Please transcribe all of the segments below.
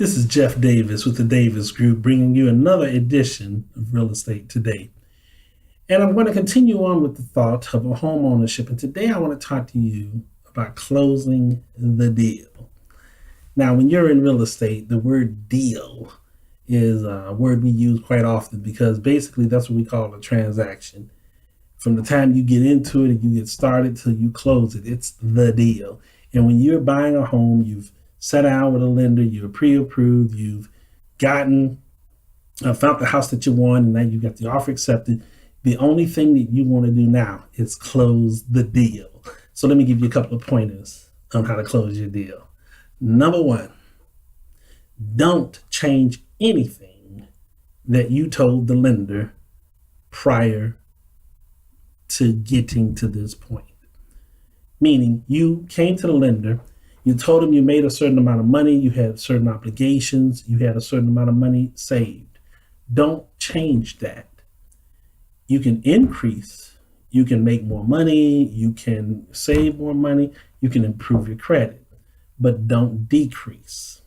This is Jeff Davis with the Davis Group, bringing you another edition of Real Estate Today. And I'm going to continue on with the thought of a home ownership. And today I want to talk to you about closing the deal. Now, when you're in real estate, the word deal is a word we use quite often because basically that's what we call a transaction. From the time you get into it and you get started till you close it, it's the deal. And when you're buying a home, you've sat down with a lender, you're pre-approved, you've found the house that you want, and now you've got the offer accepted. The only thing that you want to do now is close the deal. So let me give you a couple of pointers on how to close your deal. Number one, don't change anything that you told the lender prior to getting to this point. Meaning you came to the lender, you told them you made a certain amount of money, you had certain obligations, you had a certain amount of money saved. Don't change that. You can increase, you can make more money, you can save more money, you can improve your credit, but don't decrease.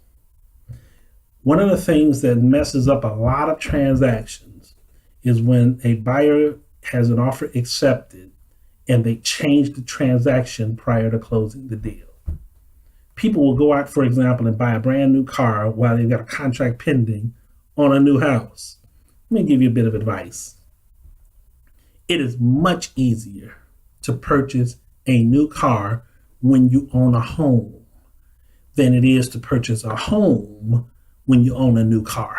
One of the things that messes up a lot of transactions is when a buyer has an offer accepted and they change the transaction prior to closing the deal. People will go out, for example, and buy a brand new car while they've got a contract pending on a new house. Let me give you a bit of advice. It is much easier to purchase a new car when you own a home than it is to purchase a home when you own a new car.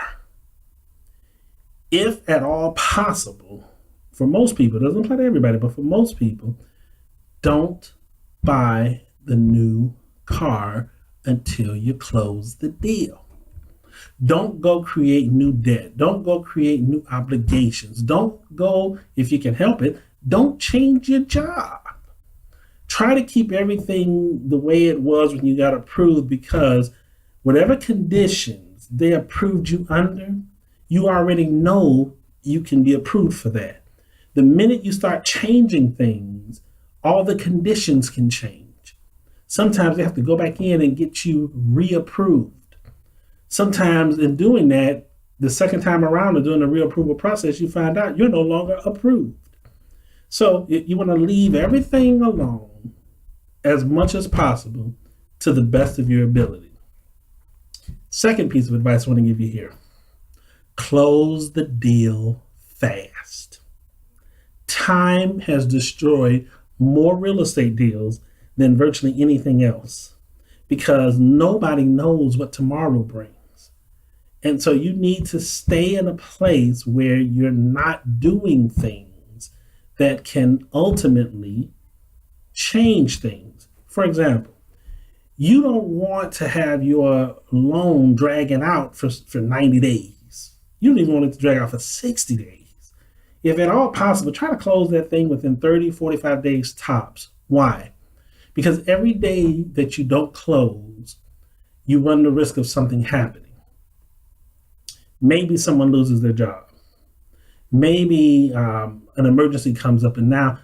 If at all possible, for most people, it doesn't apply to everybody, but for most people, don't buy the new car until you close the deal. Don't go create new debt. Don't go create new obligations. Don't go, if you can help it, don't change your job. Try to keep everything the way it was when you got approved, because whatever conditions they approved you under, you already know you can be approved for that. The minute you start changing things, all the conditions can change. Sometimes they have to go back in and get you reapproved. Sometimes in doing that, the second time around or during the reapproval process, you find out you're no longer approved. So you want to leave everything alone as much as possible to the best of your ability. Second piece of advice I want to give you here. Close the deal fast. Time has destroyed more real estate deals than virtually anything else, because nobody knows what tomorrow brings. And so you need to stay in a place where you're not doing things that can ultimately change things. For example, you don't want to have your loan dragging out for 90 days. You don't even want it to drag out for 60 days. If at all possible, try to close that thing within 30, 45 days tops. Why? Because every day that you don't close, you run the risk of something happening. Maybe someone loses their job. Maybe an emergency comes up, and now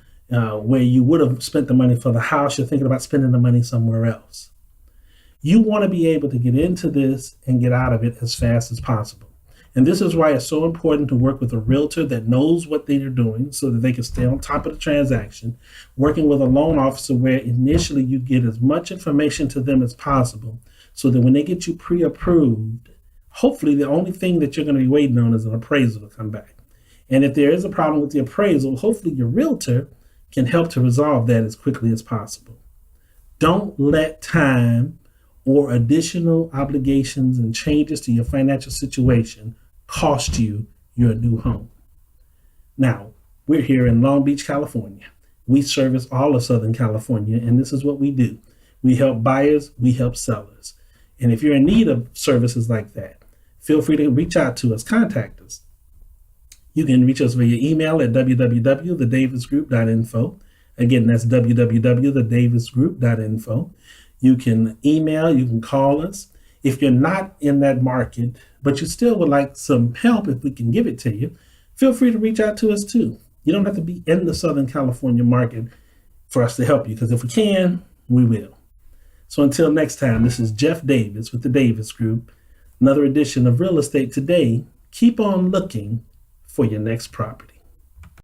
where you would have spent the money for the house, you're thinking about spending the money somewhere else. You want to be able to get into this and get out of it as fast as possible. And this is why it's so important to work with a realtor that knows what they are doing so that they can stay on top of the transaction, working with a loan officer where initially you get as much information to them as possible so that when they get you pre-approved, hopefully the only thing that you're going to be waiting on is an appraisal to come back. And if there is a problem with the appraisal, hopefully your realtor can help to resolve that as quickly as possible. Don't let time or additional obligations and changes to your financial situation cost you your new home. Now, we're here in Long Beach, California. We service all of Southern California, and this is what we do. We help buyers, we help sellers. And if you're in need of services like that, feel free to reach out to us, contact us. You can reach us via email at www.thedavisgroup.info. Again, that's www.thedavisgroup.info. You can email, you can call us. If you're not in that market, but you still would like some help, if we can give it to you, feel free to reach out to us too. You don't have to be in the Southern California market for us to help you, because if we can, we will. So until next time, this is Jeff Davis with the Davis Group. Another edition of Real Estate Today. Keep on looking for your next property.